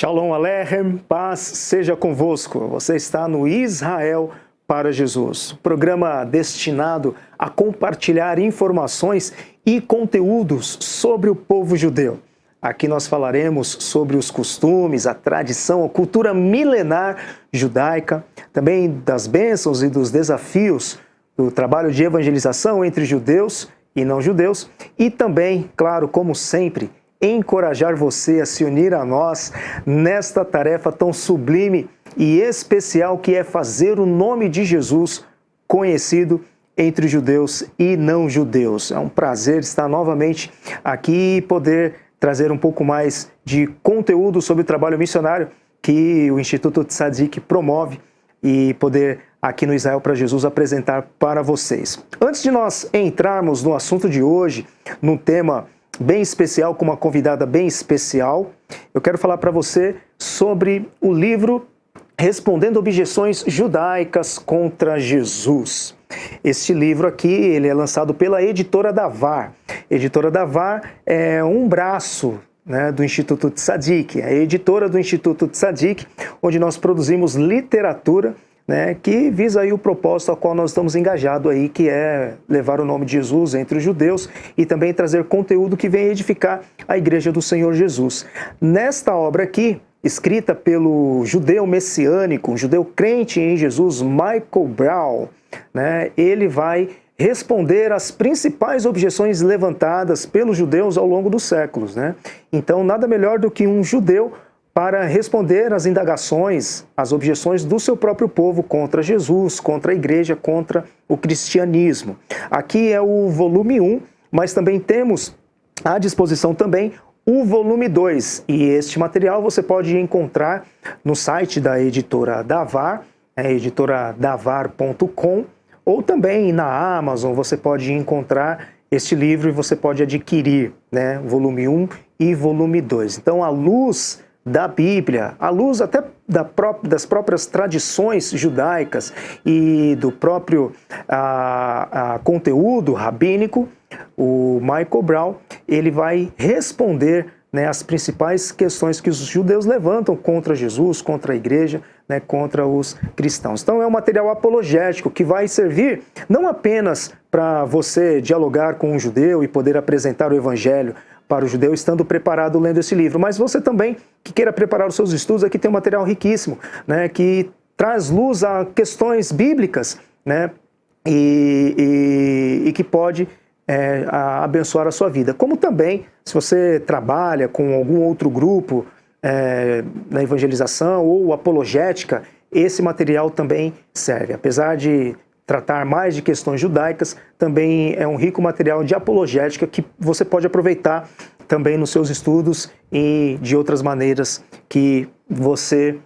Shalom Aleichem, paz seja convosco. Você está no Israel para Jesus, programa destinado a compartilhar informações e conteúdos sobre o povo judeu. Aqui nós falaremos sobre os costumes, a tradição, a cultura milenar judaica, também das bênçãos e dos desafios do trabalho de evangelização entre judeus e não judeus e também, claro, como sempre, encorajar você a se unir a nós nesta tarefa tão sublime e especial que é fazer o nome de Jesus conhecido entre judeus e não judeus. É um prazer estar novamente aqui e poder trazer um pouco mais de conteúdo sobre o trabalho missionário que o Instituto Tzadik promove e poder aqui no Israel para Jesus apresentar para vocês. Antes de nós entrarmos no assunto de hoje, num tema bem especial, com uma convidada bem especial, eu quero falar para você sobre o livro Respondendo Objeções Judaicas contra Jesus. Este livro aqui, ele é lançado pela Editora Davar. Editora Davar é um braço, né, do Instituto Tzadik, a editora do Instituto Tzadik, onde nós produzimos literatura, né, que visa aí o propósito ao qual nós estamos engajados aí, que é levar o nome de Jesus entre os judeus e também trazer conteúdo que venha edificar a Igreja do Senhor Jesus. Nesta obra aqui, escrita pelo judeu messiânico, um judeu crente em Jesus, Michael Brown, né, ele vai responder às principais objeções levantadas pelos judeus ao longo dos séculos, né? Então, nada melhor do que um judeu para responder às indagações, às objeções do seu próprio povo contra Jesus, contra a igreja, contra o cristianismo. Aqui é o volume 1, mas também temos à disposição também o volume 2. E este material você pode encontrar no site da Editora Davar, editoradavар.com, ou também na Amazon você pode encontrar este livro e você pode adquirir, né, volume 1 e volume 2. Então, à luz da Bíblia, à luz até das próprias tradições judaicas e do próprio conteúdo rabínico, o Michael Brown, ele vai responder, né, as principais questões que os judeus levantam contra Jesus, contra a igreja, né, contra os cristãos. Então é um material apologético que vai servir não apenas para você dialogar com um judeu e poder apresentar o evangelho para o judeu estando preparado lendo esse livro, mas você também que queira preparar os seus estudos, aqui tem um material riquíssimo, né, que traz luz a questões bíblicas, né, e que pode abençoar a sua vida. Como também, se você trabalha com algum outro grupo na evangelização ou apologética, esse material também serve. Apesar de tratar mais de questões judaicas, também é um rico material de apologética que você pode aproveitar também nos seus estudos e de outras maneiras que você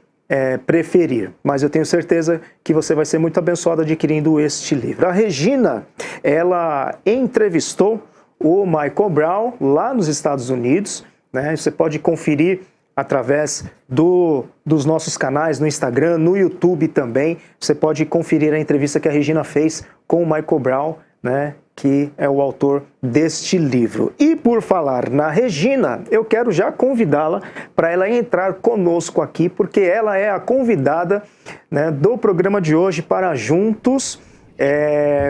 preferir. Mas eu tenho certeza que você vai ser muito abençoado adquirindo este livro. A Regina, ela entrevistou o Michael Brown lá nos Estados Unidos, né? Você pode conferir através dos nossos canais no Instagram, no YouTube também. Você pode conferir a entrevista que a Regina fez com o Michael Brown, né, que é o autor deste livro. E por falar na Regina, eu quero já convidá-la para ela entrar conosco aqui, porque ela é a convidada, né, do programa de hoje para juntos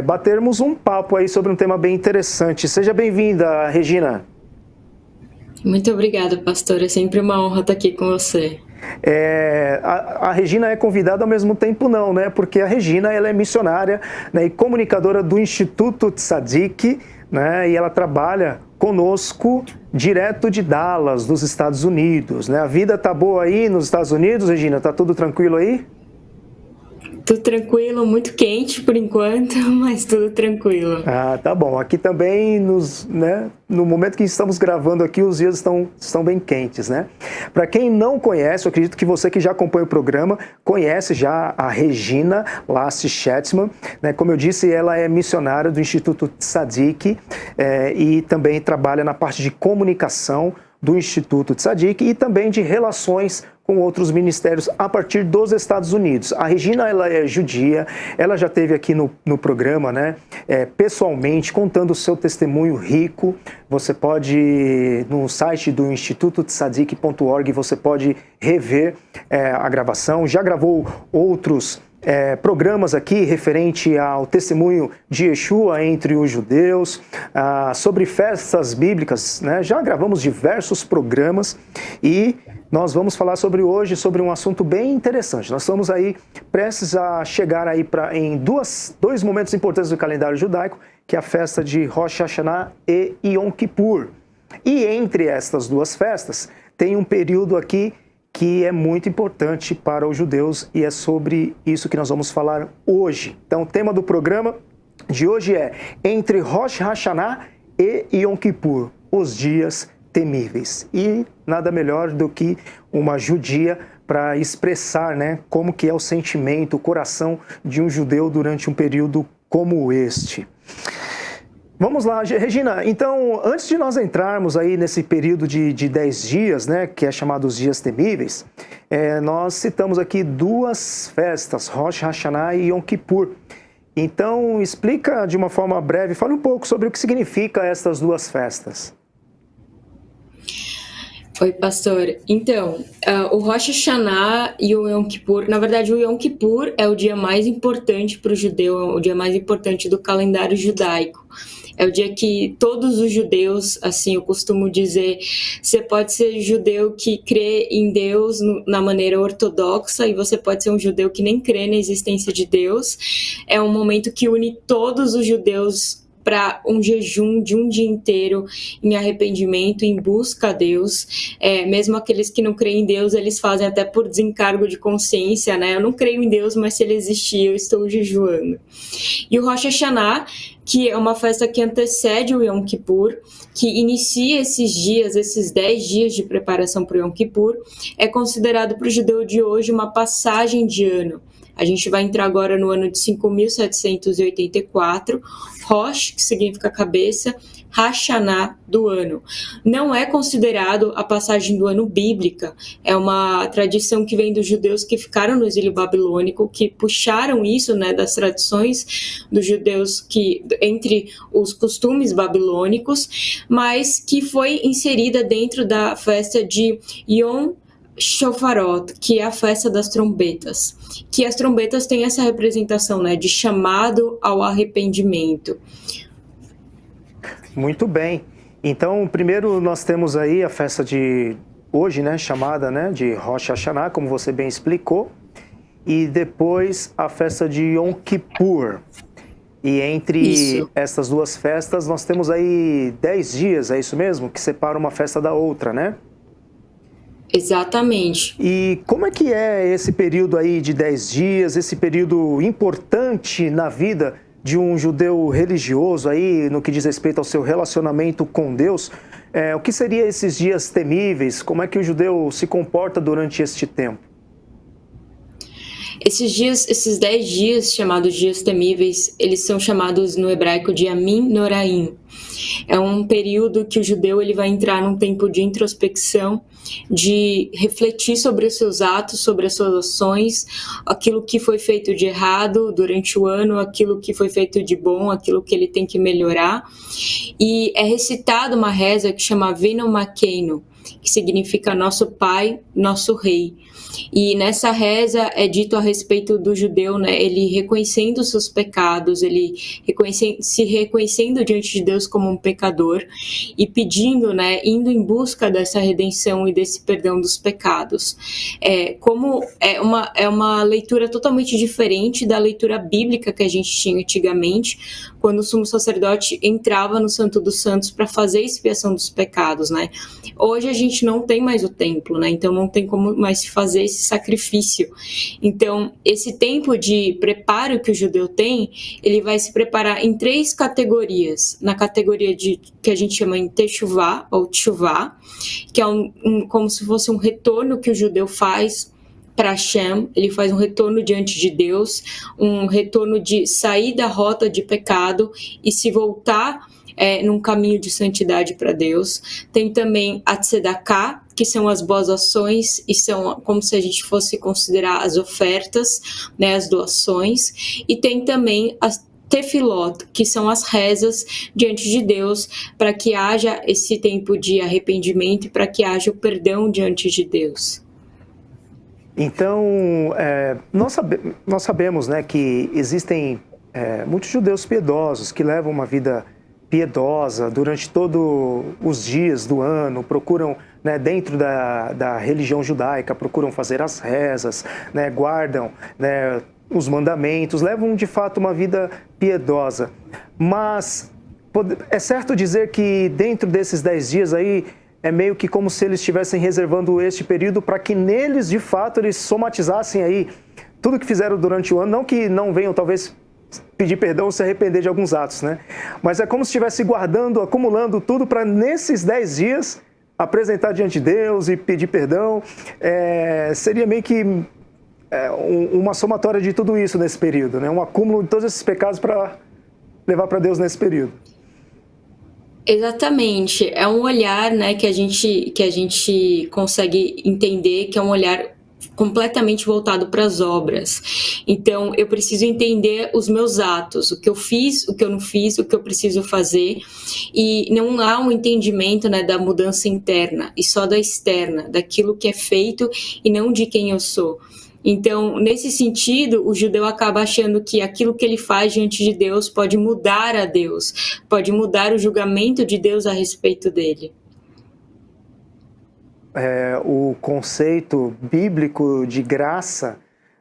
batermos um papo aí sobre um tema bem interessante. Seja bem-vinda, Regina. Muito obrigada, pastor. É sempre uma honra estar aqui com você. A Regina é convidada ao mesmo tempo não, né? Porque a Regina, ela é missionária, né, e comunicadora do Instituto Tzadik, né? E ela trabalha conosco direto de Dallas, dos Estados Unidos, né? A vida tá boa aí nos Estados Unidos, Regina? Tá tudo tranquilo aí? Tudo tranquilo, muito quente por enquanto, mas tudo tranquilo. Ah, tá bom. Aqui também, no momento que estamos gravando aqui, os dias estão bem quentes, né? Para quem não conhece, eu acredito que você que já acompanha o programa, conhece já a Regina Lassi Shetzman, né? Como eu disse, ela é missionária do Instituto Tzadik e também trabalha na parte de comunicação do Instituto Tzadik e também de relações com outros ministérios a partir dos Estados Unidos. A Regina, ela é judia, ela já esteve aqui no programa, né, pessoalmente, contando o seu testemunho rico. Você pode, no site do Instituto Tzadik.org, você pode rever a gravação. Já gravou outros programas aqui referente ao testemunho de Yeshua entre os judeus, sobre festas bíblicas, né? Já gravamos diversos programas e nós vamos falar hoje sobre um assunto bem interessante. Nós estamos aí prestes a chegar aí em dois momentos importantes do calendário judaico, que é a festa de Rosh Hashanah e Yom Kippur. E entre estas duas festas tem um período aqui que é muito importante para os judeus e é sobre isso que nós vamos falar hoje. Então, o tema do programa de hoje é entre Rosh Hashanah e Yom Kippur, os dias temíveis. E nada melhor do que uma judia para expressar, né, como que é o sentimento, o coração de um judeu durante um período como este. Vamos lá, Regina, então, antes de nós entrarmos aí nesse período de 10 dias, né, que é chamado os dias temíveis, nós citamos aqui duas festas, Rosh Hashanah e Yom Kippur. Então, explica de uma forma breve, fale um pouco sobre o que significa essas duas festas. Oi, pastor. Então, o Rosh Hashanah e o Yom Kippur, na verdade, o Yom Kippur é o dia mais importante para o judeu, é o dia mais importante do calendário judaico. É o dia que todos os judeus, assim, eu costumo dizer, você pode ser judeu que crê em Deus na maneira ortodoxa e você pode ser um judeu que nem crê na existência de Deus. É um momento que une todos os judeus para um jejum de um dia inteiro em arrependimento, em busca a Deus. Mesmo aqueles que não creem em Deus, eles fazem até por desencargo de consciência, né? Eu não creio em Deus, mas se ele existir, eu estou jejuando. E o Rosh Hashanah, que é uma festa que antecede o Yom Kippur, que inicia esses dias, esses 10 dias de preparação para o Yom Kippur, é considerado para o judeu de hoje uma passagem de ano. A gente vai entrar agora no ano de 5.784, Rosh, que significa cabeça, Hashanah, do ano. Não é considerado a passagem do ano bíblica, é uma tradição que vem dos judeus que ficaram no exílio babilônico, que puxaram isso, né, das tradições dos judeus entre os costumes babilônicos, mas que foi inserida dentro da festa de Yom Shofarot, que é a festa das trombetas, que as trombetas têm essa representação, né, de chamado ao arrependimento. Muito bem. Então, primeiro nós temos aí a festa de hoje, né, chamada, né, de Rosh Hashanah, como você bem explicou, e depois a festa de Yom Kippur. E entre essas duas festas nós temos aí 10 dias, é isso mesmo? Que separa uma festa da outra, né? Exatamente. E como é que é esse período aí de 10 dias, esse período importante na vida de um judeu religioso aí, no que diz respeito ao seu relacionamento com Deus? O que seriam esses dias temíveis? Como é que o judeu se comporta durante este tempo? Esses 10 dias, chamados dias temíveis, eles são chamados no hebraico de Yamim Noraim. É um período que o judeu ele vai entrar num tempo de introspecção, de refletir sobre os seus atos, sobre as suas ações, aquilo que foi feito de errado durante o ano, aquilo que foi feito de bom, aquilo que ele tem que melhorar. E é recitada uma reza que chama Avinu Malkeinu, que significa Nosso Pai, Nosso Rei. E nessa reza é dito a respeito do judeu, né, ele reconhecendo os seus pecados, ele se reconhecendo diante de Deus como um pecador e pedindo, né, indo em busca dessa redenção e desse perdão dos pecados. Como é uma leitura totalmente diferente da leitura bíblica que a gente tinha antigamente, quando o sumo sacerdote entrava no Santo dos Santos para fazer a expiação dos pecados, né? Hoje a gente não tem mais o templo, né? Então não tem como mais se fazer esse sacrifício. Então, esse tempo de preparo que o judeu tem, ele vai se preparar em 3 categorias. Na categoria que a gente chama em Teshuvah, ou Teshuvah, que é como se fosse um retorno que o judeu faz para Hashem, ele faz um retorno diante de Deus, um retorno de sair da rota de pecado e se voltar num caminho de santidade para Deus. Tem também a tzedakah, que são as boas ações, e são como se a gente fosse considerar as ofertas, né, as doações. E tem também as tefilot, que são as rezas diante de Deus, para que haja esse tempo de arrependimento e para que haja o perdão diante de Deus. Então, nós sabemos, né, que existem muitos judeus piedosos que levam uma vida piedosa durante todos os dias do ano, procuram, né, dentro da religião judaica, procuram fazer as rezas, né, guardam, né, os mandamentos, levam de fato uma vida piedosa. Mas é certo dizer que dentro desses 10 dias aí, é meio que como se eles estivessem reservando este período para que neles, de fato, eles somatizassem aí tudo que fizeram durante o ano, não que não venham talvez pedir perdão ou se arrepender de alguns atos, né? Mas é como se estivesse guardando, acumulando tudo para nesses 10 dias apresentar diante de Deus e pedir perdão. Seria meio que uma somatória de tudo isso nesse período, né? Um acúmulo de todos esses pecados para levar para Deus nesse período. Exatamente, é um olhar, né, que a gente consegue entender que é um olhar completamente voltado para as obras. Então, eu preciso entender os meus atos, o que eu fiz, o que eu não fiz, o que eu preciso fazer, e não há um entendimento, né, da mudança interna, e só da externa, daquilo que é feito e não de quem eu sou. Então, nesse sentido, o judeu acaba achando que aquilo que ele faz diante de Deus pode mudar a Deus, pode mudar o julgamento de Deus a respeito dele. O conceito bíblico de graça,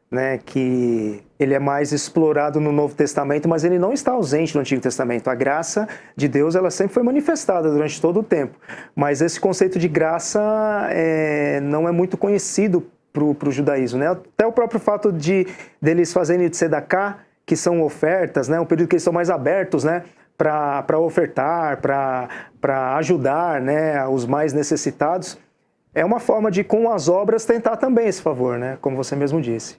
né, que ele é mais explorado no Novo Testamento, mas ele não está ausente no Antigo Testamento. A graça de Deus, ela sempre foi manifestada durante todo o tempo, mas esse conceito de graça não é muito conhecido para o judaísmo, né? Até o próprio fato deles fazerem tzedakah, que são ofertas, né, um período que eles são mais abertos, né, para ofertar, para ajudar, né, os mais necessitados. É uma forma de, com as obras, tentar também esse favor, né? Como você mesmo disse.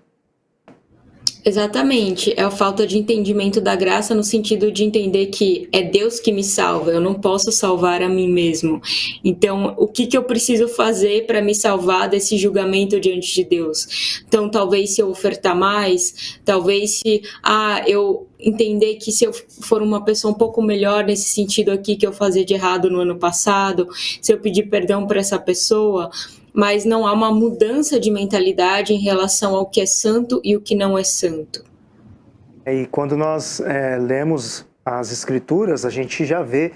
Exatamente, é a falta de entendimento da graça no sentido de entender que é Deus que me salva, eu não posso salvar a mim mesmo. Então, o que eu preciso fazer para me salvar desse julgamento diante de Deus? Então, talvez se eu ofertar mais, talvez se eu entender que se eu for uma pessoa um pouco melhor nesse sentido aqui que eu fazia de errado no ano passado, se eu pedir perdão para essa pessoa, mas não há uma mudança de mentalidade em relação ao que é santo e o que não é santo. E quando nós lemos as Escrituras, a gente já vê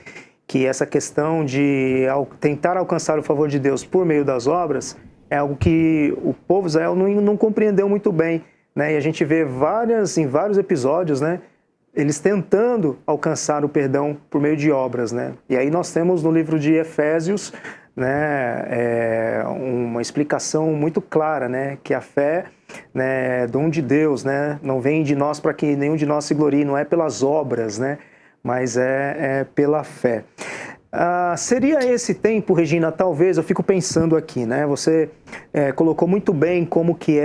que essa questão de tentar alcançar o favor de Deus por meio das obras é algo que o povo de Israel não compreendeu muito bem, né? E a gente vê em vários episódios, né, eles tentando alcançar o perdão por meio de obras, né? E aí nós temos no livro de Efésios, né, uma explicação muito clara, né, que a fé, né, é dom de Deus, né, não vem de nós para que nenhum de nós se glorie, não é pelas obras, né, mas é pela fé. Seria esse tempo, Regina, talvez, eu fico pensando aqui, né, você colocou muito bem como que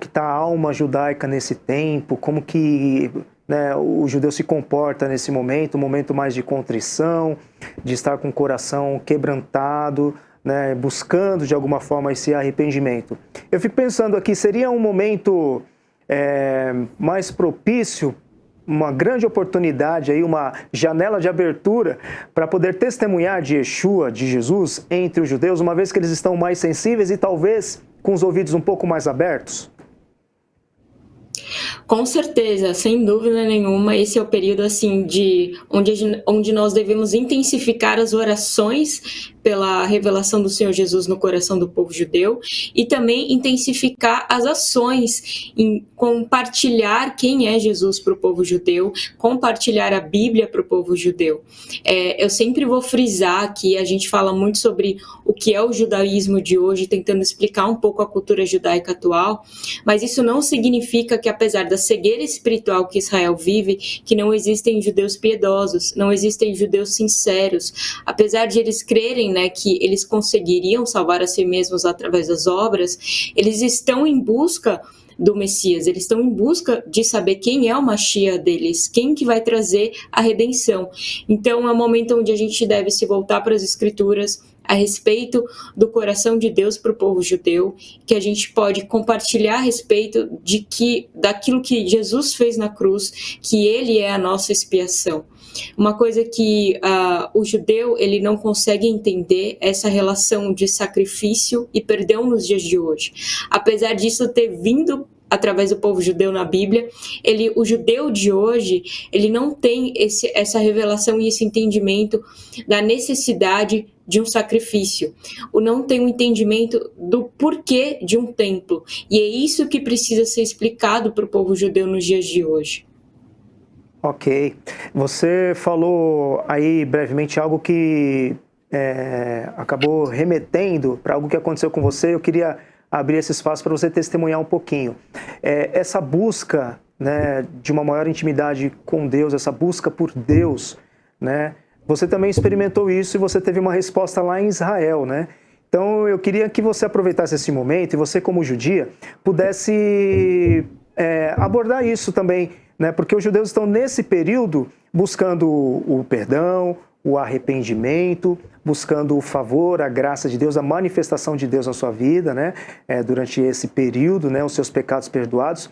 está a alma judaica nesse tempo, como que, né, o judeu se comporta nesse momento, um momento mais de contrição, de estar com o coração quebrantado, né, buscando de alguma forma esse arrependimento. Eu fico pensando aqui, seria um momento mais propício, uma grande oportunidade, aí, uma janela de abertura para poder testemunhar de Yeshua, de Jesus, entre os judeus, uma vez que eles estão mais sensíveis e talvez com os ouvidos um pouco mais abertos? Com certeza, sem dúvida nenhuma, esse é o período assim onde nós devemos intensificar as orações pela revelação do Senhor Jesus no coração do povo judeu e também intensificar as ações em compartilhar quem é Jesus para o povo judeu, compartilhar a Bíblia para o povo judeu. Eu sempre vou frisar que a gente fala muito sobre o que é o judaísmo de hoje, tentando explicar um pouco a cultura judaica atual, mas isso não significa que, apesar da cegueira espiritual que Israel vive, que não existem judeus piedosos, não existem judeus sinceros, apesar de eles crerem, né, que eles conseguiriam salvar a si mesmos através das obras, eles estão em busca do Messias, eles estão em busca de saber quem é o Mashiach deles, quem que vai trazer a redenção. Então é um momento onde a gente deve se voltar para as Escrituras a respeito do coração de Deus para o povo judeu, que a gente pode compartilhar a respeito daquilo que Jesus fez na cruz, que ele é a nossa expiação. Uma coisa que o judeu ele não consegue entender é essa relação de sacrifício e perdão nos dias de hoje. Apesar disso ter vindo através do povo judeu na Bíblia, o judeu de hoje, ele não tem essa revelação e esse entendimento da necessidade de um sacrifício, ou não tem um entendimento do porquê de um templo. E é isso que precisa ser explicado para o povo judeu nos dias de hoje. Ok. Você falou aí brevemente algo que acabou remetendo para algo que aconteceu com você. Eu queria abrir esse espaço para você testemunhar um pouquinho. Essa busca, né, de uma maior intimidade com Deus, essa busca por Deus, né, você também experimentou isso e você teve uma resposta lá em Israel, né? Então eu queria que você aproveitasse esse momento e você, como judia, pudesse abordar isso também, né? Porque os judeus estão nesse período buscando o perdão, o arrependimento, buscando o favor, a graça de Deus, a manifestação de Deus na sua vida, né? Durante esse período, né? Os seus pecados perdoados.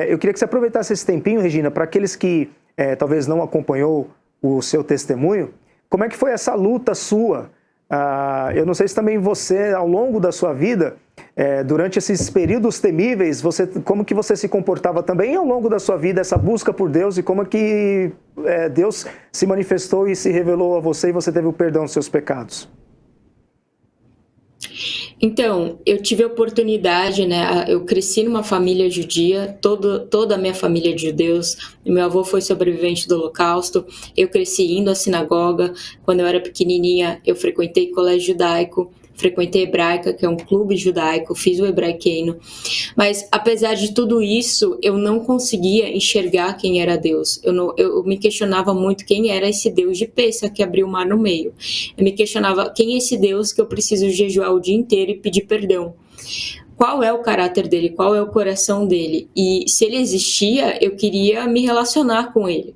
Eu queria que você aproveitasse esse tempinho, Regina, para aqueles que talvez não acompanhou o seu testemunho, como é que foi essa luta sua? Eu não sei se também você, ao longo da sua vida, durante esses períodos temíveis, como que você se comportava também ao longo da sua vida, essa busca por Deus, e como é que Deus se manifestou e se revelou a você e você teve o perdão dos seus pecados? Então, eu tive a oportunidade, né? Eu cresci numa família judia, toda a minha família é de judeus. Meu avô foi sobrevivente do Holocausto. Eu cresci indo à sinagoga. Quando eu era pequenininha, eu frequentei colégio judaico, frequentei Hebraica, que é um clube judaico, fiz o hebraiqueino. Mas, apesar de tudo isso, eu não conseguia enxergar quem era Deus. Eu me questionava muito quem era esse Deus de Pêssah que abriu o mar no meio. Eu me questionava quem é esse Deus que eu preciso jejuar o dia inteiro e pedir perdão. Qual é o caráter dele? Qual é o coração dele? E se ele existia, eu queria me relacionar com ele.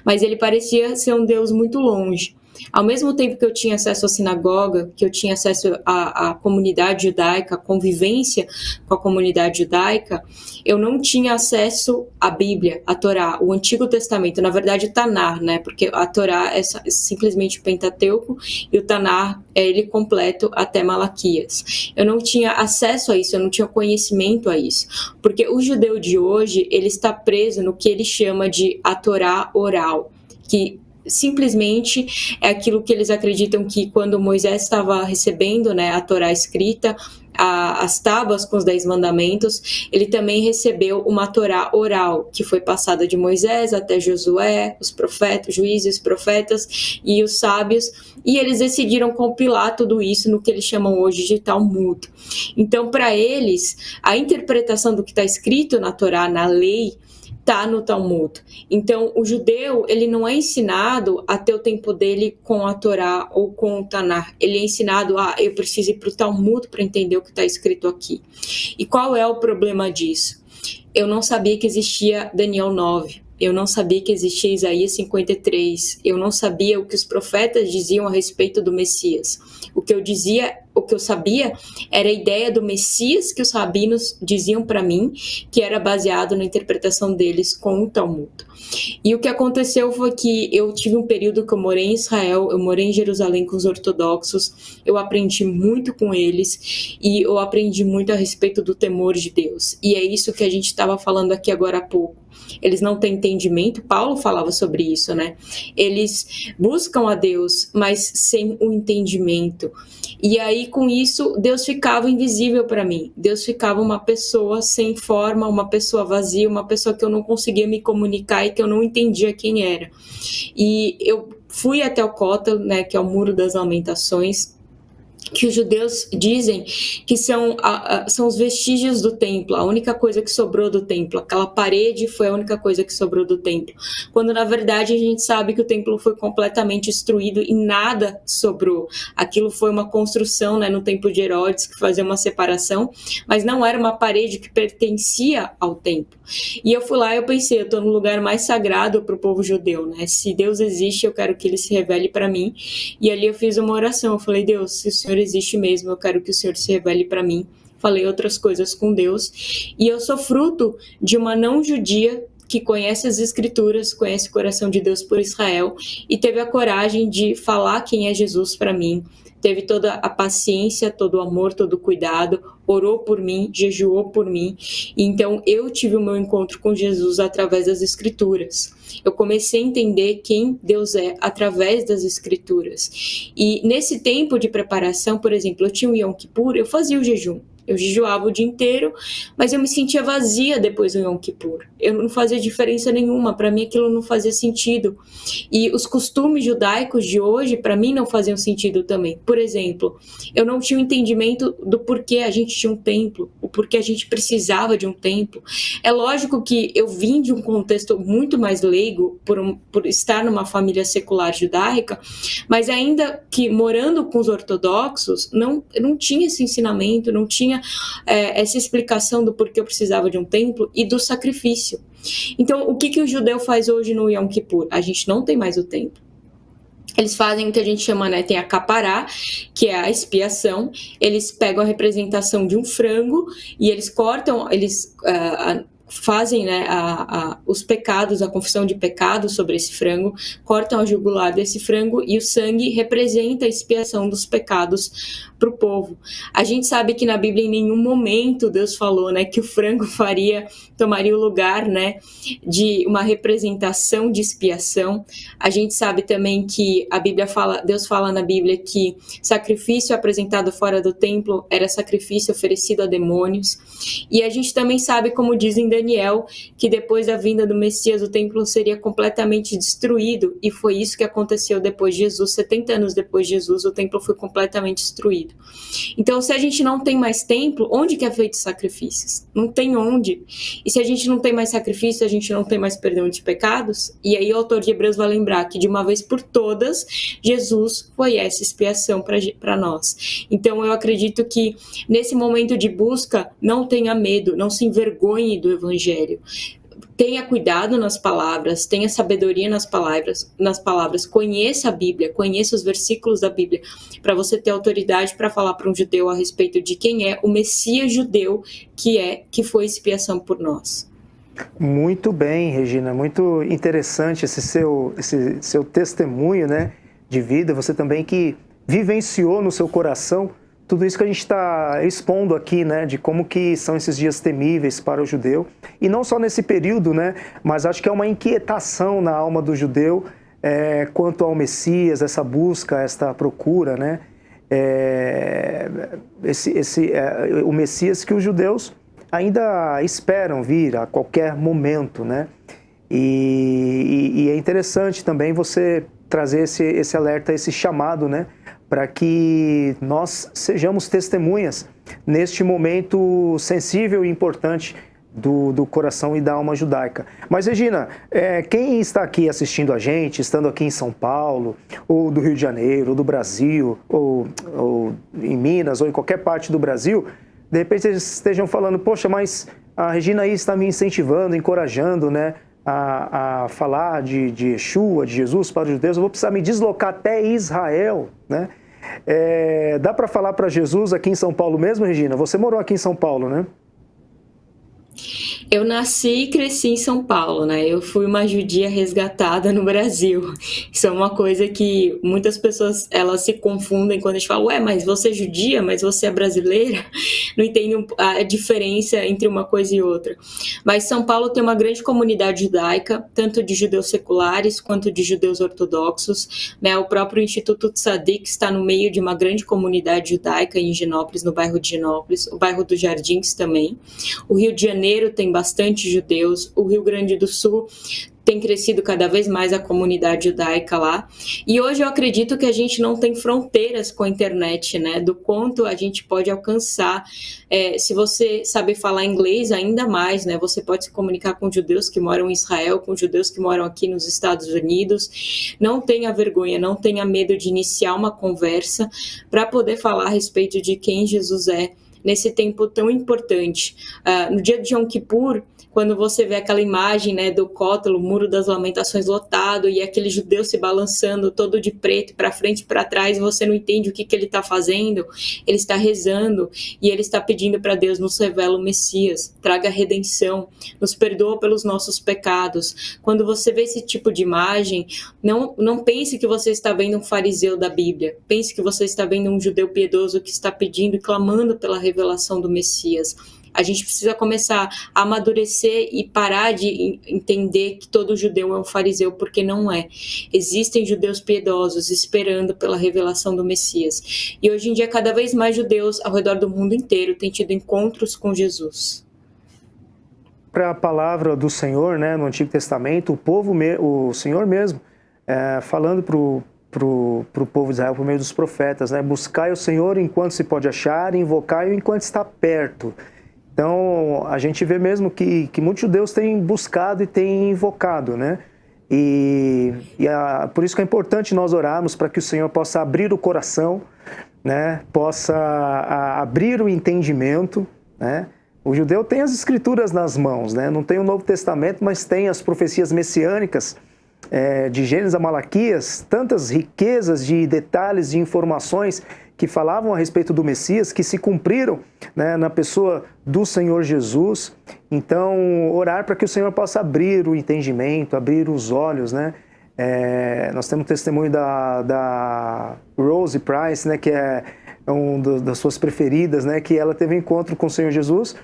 Mas ele parecia ser um Deus muito longe. Ao mesmo tempo que eu tinha acesso à sinagoga, que eu tinha acesso à comunidade judaica, à convivência com a comunidade judaica, eu não tinha acesso à Bíblia, à Torá, o Antigo Testamento, na verdade o Tanar, né? Porque a Torá é simplesmente o Pentateuco e o Tanar é ele completo até Malaquias. Eu não tinha acesso a isso, eu não tinha conhecimento a isso, porque o judeu de hoje, ele está preso no que ele chama de a Torá oral, que simplesmente é aquilo que eles acreditam que quando Moisés estava recebendo, né, a Torá escrita, as tábuas com os 10 mandamentos, ele também recebeu uma Torá oral, que foi passada de Moisés até Josué, os profetas, juízes, profetas e os sábios, e eles decidiram compilar tudo isso no que eles chamam hoje de Talmud. Então, para eles, a interpretação do que está escrito na Torá, na lei, está no Talmud. Então, o judeu, ele não é ensinado a ter o tempo dele com a Torá ou com o Tanar. Ele é ensinado eu preciso ir para o Talmud para entender o que está escrito aqui. E qual é o problema disso? Eu não sabia que existia Daniel 9. Eu não sabia que existia Isaías 53. Eu não sabia o que os profetas diziam a respeito do Messias. O que eu sabia era a ideia do Messias que os rabinos diziam para mim, que era baseado na interpretação deles com o Talmud. E o que aconteceu foi que eu tive um período que eu morei em Israel, eu morei em Jerusalém com os ortodoxos, eu aprendi muito com eles e eu aprendi muito a respeito do temor de Deus. E é isso que a gente estava falando aqui agora há pouco. Eles não têm entendimento, Paulo falava sobre isso, né? Eles buscam a Deus, mas sem o entendimento. E aí, com isso, Deus ficava invisível para mim. Deus ficava uma pessoa sem forma, uma pessoa vazia, uma pessoa que eu não conseguia me comunicar e que eu não entendia quem era. E eu fui até o Kotel, né, que é o Muro das Lamentações, que os judeus dizem que são os vestígios do templo, a única coisa que sobrou do templo. Aquela parede foi a única coisa que sobrou do templo. Quando, na verdade, a gente sabe que o templo foi completamente destruído e nada sobrou. Aquilo foi uma construção, né, no templo de Herodes, que fazia uma separação, mas não era uma parede que pertencia ao templo. E eu fui lá e eu pensei, eu estou no lugar mais sagrado para o povo judeu, né? Se Deus existe, eu quero que ele se revele para mim. E ali eu fiz uma oração, eu falei, Deus, se o Senhor existe mesmo, eu quero que o Senhor se revele para mim. Falei outras coisas com Deus. E eu sou fruto de uma não judia que conhece as Escrituras, conhece o coração de Deus por Israel e teve a coragem de falar quem é Jesus para mim. Teve toda a paciência, todo o amor, todo o cuidado, orou por mim, jejuou por mim. E então eu tive o meu encontro com Jesus através das Escrituras. Eu comecei a entender quem Deus é através das Escrituras. E nesse tempo de preparação, por exemplo, eu tinha o Yom Kippur, eu fazia o jejum. Eu jejuava o dia inteiro, mas eu me sentia vazia depois do Yom Kippur. Eu não fazia diferença nenhuma, para mim aquilo não fazia sentido. E os costumes judaicos de hoje, para mim, não faziam sentido também. Por exemplo, eu não tinha o entendimento do porquê a gente tinha um templo, o porquê a gente precisava de um templo. É lógico que eu vim de um contexto muito mais leigo, por estar numa família secular judaica, mas ainda que morando com os ortodoxos, não tinha esse ensinamento, não tinha essa explicação do porquê eu precisava de um templo e do sacrifício. Então, o que o judeu faz hoje no Yom Kippur? A gente não tem mais o templo. Eles fazem o que a gente chama, né, tem a capará, que é a expiação. Eles pegam a representação de um frango e eles cortam, eles fazem, né, os pecados, a confissão de pecados sobre esse frango, cortam a jugular desse frango e o sangue representa a expiação dos pecados para o povo. A gente sabe que na Bíblia em nenhum momento Deus falou, né, que o frango tomaria o lugar, né, de uma representação de expiação. A gente sabe também que Deus fala na Bíblia que sacrifício apresentado fora do templo era sacrifício oferecido a demônios. E a gente também sabe, como diz em Daniel, que depois da vinda do Messias o templo seria completamente destruído, e foi isso que aconteceu depois de Jesus. 70 anos depois de Jesus, o templo foi completamente destruído. Então, se a gente não tem mais templo, onde que é feito sacrifícios? Não tem onde. E se a gente não tem mais sacrifício, a gente não tem mais perdão de pecados? E aí o autor de Hebreus vai lembrar que de uma vez por todas, Jesus foi essa expiação para nós. Então, eu acredito que nesse momento de busca, não tenha medo, não se envergonhe do Evangelho. Tenha cuidado nas palavras, tenha sabedoria nas palavras, conheça a Bíblia, conheça os versículos da Bíblia, para você ter autoridade para falar para um judeu a respeito de quem é o Messias judeu que foi expiação por nós. Muito bem, Regina, muito interessante esse seu testemunho, né, de vida, você também que vivenciou no seu coração tudo isso que a gente está expondo aqui, né, de como que são esses dias temíveis para o judeu, e não só nesse período, né, mas acho que é uma inquietação na alma do judeu quanto ao Messias, essa busca, esta procura, né, o Messias que os judeus ainda esperam vir a qualquer momento, né, e é interessante também você trazer esse alerta, esse chamado, né, para que nós sejamos testemunhas neste momento sensível e importante do coração e da alma judaica. Mas, Regina, quem está aqui assistindo a gente, estando aqui em São Paulo, ou do Rio de Janeiro, ou do Brasil, ou em Minas, ou em qualquer parte do Brasil, de repente eles estejam falando, poxa, mas a Regina aí está me incentivando, encorajando, né, a falar de Yeshua, de Jesus para os judeus, eu vou precisar me deslocar até Israel, né? Dá para falar para Jesus aqui em São Paulo mesmo, Regina? Você morou aqui em São Paulo, né? Eu nasci e cresci em São Paulo, né? Eu fui uma judia resgatada no Brasil. Isso é uma coisa que muitas pessoas, elas se confundem quando a gente fala, ué, mas você é judia, mas você é brasileira? Não entendem a diferença entre uma coisa e outra. Mas São Paulo tem uma grande comunidade judaica, tanto de judeus seculares quanto de judeus ortodoxos, né? O próprio Instituto Tzadik está no meio de uma grande comunidade judaica em Higienópolis, no bairro de Higienópolis, o bairro dos Jardins também. O Rio de Janeiro tem bastante judeus, o Rio Grande do Sul tem crescido cada vez mais a comunidade judaica lá. E hoje eu acredito que a gente não tem fronteiras com a internet, né? Do quanto a gente pode alcançar. Se você sabe falar inglês, ainda mais, né? Você pode se comunicar com judeus que moram em Israel, com judeus que moram aqui nos Estados Unidos. Não tenha vergonha, não tenha medo de iniciar uma conversa para poder falar a respeito de quem Jesus é nesse tempo tão importante. No dia de Yom Kippur, quando você vê aquela imagem, né, do Cótelo, o Muro das Lamentações lotado, e aquele judeu se balançando todo de preto, para frente e para trás, você não entende o que ele está fazendo. Ele está rezando e ele está pedindo para Deus: nos revela o Messias, traga redenção, nos perdoa pelos nossos pecados. Quando você vê esse tipo de imagem, não pense que você está vendo um fariseu da Bíblia. Pense que você está vendo um judeu piedoso que está pedindo e clamando pela revelação do Messias. A gente precisa começar a amadurecer e parar de entender que todo judeu é um fariseu, porque não é. Existem judeus piedosos esperando pela revelação do Messias. E hoje em dia, cada vez mais judeus ao redor do mundo inteiro têm tido encontros com Jesus. Para a palavra do Senhor, né, no Antigo Testamento, o Senhor mesmo, falando para o povo de Israel por meio dos profetas, né, buscai o Senhor enquanto se pode achar, invocai-o enquanto está perto. Então, a gente vê mesmo que muitos judeus têm buscado e têm invocado, né? Por isso que é importante nós orarmos para que o Senhor possa abrir o coração, né? Possa abrir o entendimento, né? O judeu tem as Escrituras nas mãos, né? Não tem o Novo Testamento, mas tem as profecias messiânicas, de Gênesis a Malaquias, tantas riquezas de detalhes, de informações que falavam a respeito do Messias, que se cumpriram, né, na pessoa do Senhor Jesus. Então, orar para que o Senhor possa abrir o entendimento, abrir os olhos, né? Nós temos o testemunho da Rose Price, né, que é das suas preferidas, né, que ela teve um encontro com o Senhor Jesus,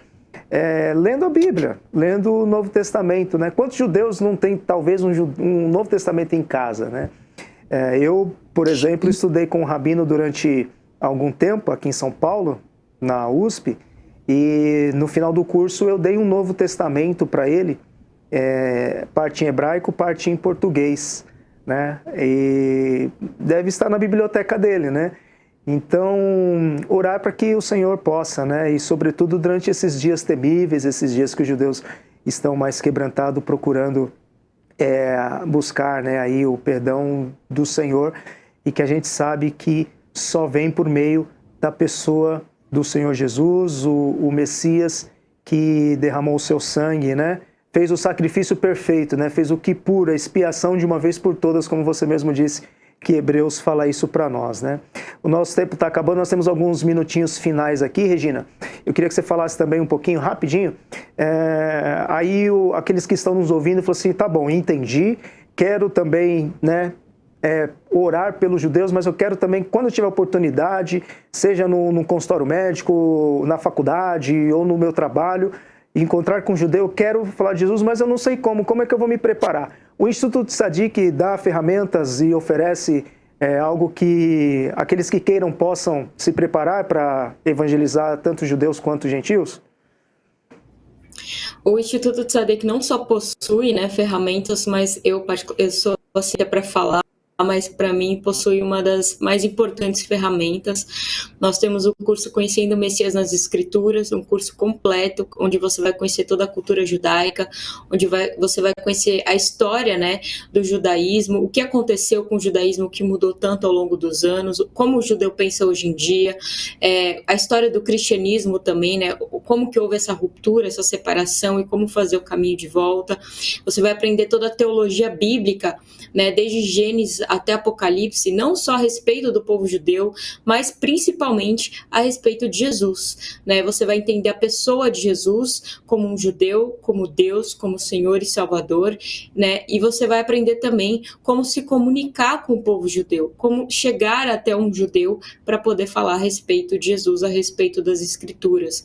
lendo a Bíblia, lendo o Novo Testamento, né? Quantos judeus não têm talvez um Novo Testamento em casa, né? Eu, por exemplo, estudei com um rabino durante algum tempo aqui em São Paulo, na USP, e no final do curso eu dei um Novo Testamento para ele, parte em hebraico, parte em português, né? E deve estar na biblioteca dele, né? Então, orar para que o Senhor possa, né? E sobretudo durante esses dias temíveis, esses dias que os judeus estão mais quebrantados, procurando buscar, né, aí o perdão do Senhor, e que a gente sabe que só vem por meio da pessoa do Senhor Jesus, o Messias que derramou o seu sangue, né? Fez o sacrifício perfeito, né? Fez o Kippur, a expiação de uma vez por todas, como você mesmo disse, que Hebreus fala isso para nós, né? O nosso tempo está acabando, nós temos alguns minutinhos finais aqui, Regina. Eu queria que você falasse também um pouquinho, rapidinho. Aí aqueles que estão nos ouvindo falam assim: tá bom, entendi, quero também, né, orar pelos judeus, mas eu quero também, quando eu tiver oportunidade, seja no consultório médico, na faculdade ou no meu trabalho, encontrar com um judeu, eu quero falar de Jesus, mas eu não sei como é que eu vou me preparar? O Instituto Tzadik dá ferramentas e oferece algo que aqueles que queiram possam se preparar para evangelizar tanto judeus quanto gentios? O Instituto Tzadik não só possui, né, ferramentas, mas eu sou assim para falar, mas para mim possui uma das mais importantes ferramentas. Nós temos o curso Conhecendo o Messias nas Escrituras, um curso completo, onde você vai conhecer toda a cultura judaica, onde você vai conhecer a história, né, do judaísmo, o que aconteceu com o judaísmo que mudou tanto ao longo dos anos, como o judeu pensa hoje em dia, a história do cristianismo também, né, como que houve essa ruptura, essa separação e como fazer o caminho de volta. Você vai aprender toda a teologia bíblica, né, desde Gênesis até Apocalipse, não só a respeito do povo judeu, mas principalmente a respeito de Jesus, né? Você vai entender a pessoa de Jesus como um judeu, como Deus, como Senhor e Salvador, né? E você vai aprender também como se comunicar com o povo judeu, como chegar até um judeu para poder falar a respeito de Jesus, a respeito das Escrituras.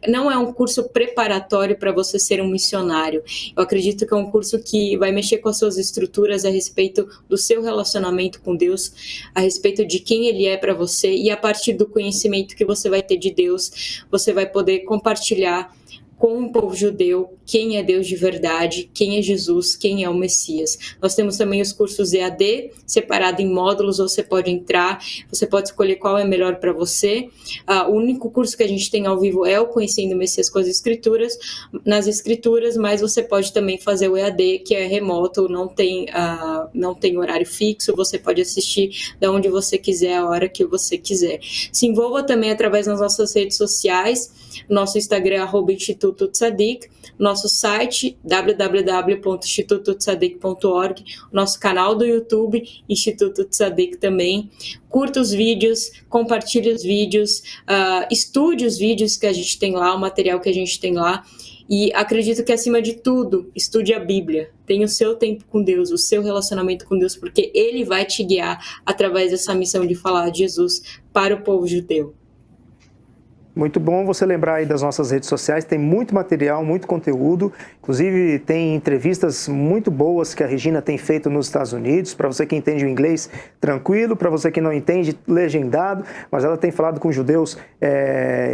Não é um curso preparatório para você ser um missionário. Eu acredito que é um curso que vai mexer com as suas estruturas a respeito do seu relacionamento com Deus, a respeito de quem Ele é para você, e a partir do conhecimento que você vai ter de Deus, você vai poder compartilhar com o povo judeu, quem é Deus de verdade, quem é Jesus, quem é o Messias. Nós temos também os cursos EAD, separado em módulos, você pode entrar, você pode escolher qual é melhor para você. O único curso que a gente tem ao vivo é o Conhecendo o Messias com as Escrituras, nas Escrituras, mas você pode também fazer o EAD, que é remoto, não tem horário fixo, você pode assistir de onde você quiser, a hora que você quiser. Se envolva também através das nossas redes sociais, nosso Instagram é @Instituto Tzadik, nosso site www.institutotzadik.org, nosso canal do YouTube, Instituto Tzadik também. Curta os vídeos, compartilhe os vídeos, estude os vídeos que a gente tem lá, o material que a gente tem lá. E acredito que, acima de tudo, estude a Bíblia. Tenha o seu tempo com Deus, o seu relacionamento com Deus, porque Ele vai te guiar através dessa missão de falar de Jesus para o povo judeu. Muito bom você lembrar aí das nossas redes sociais, tem muito material, muito conteúdo, inclusive tem entrevistas muito boas que a Regina tem feito nos Estados Unidos, para você que entende o inglês, tranquilo, para você que não entende, legendado, mas ela tem falado com judeus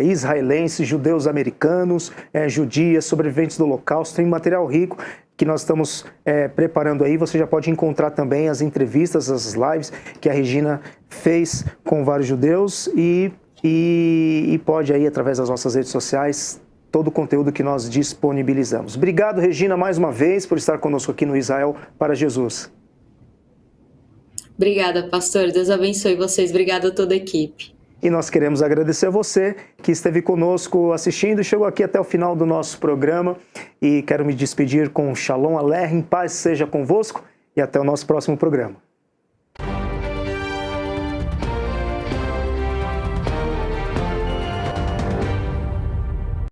israelenses, judeus americanos, judias, sobreviventes do Holocausto, tem material rico que nós estamos preparando aí. Você já pode encontrar também as entrevistas, as lives que a Regina fez com vários judeus e pode aí, através das nossas redes sociais, todo o conteúdo que nós disponibilizamos. Obrigado, Regina, mais uma vez, por estar conosco aqui no Israel para Jesus. Obrigada, pastor. Deus abençoe vocês. Obrigada a toda a equipe. E nós queremos agradecer a você que esteve conosco assistindo e chegou aqui até o final do nosso programa. E quero me despedir com Shalom Aleichem, paz seja convosco e até o nosso próximo programa.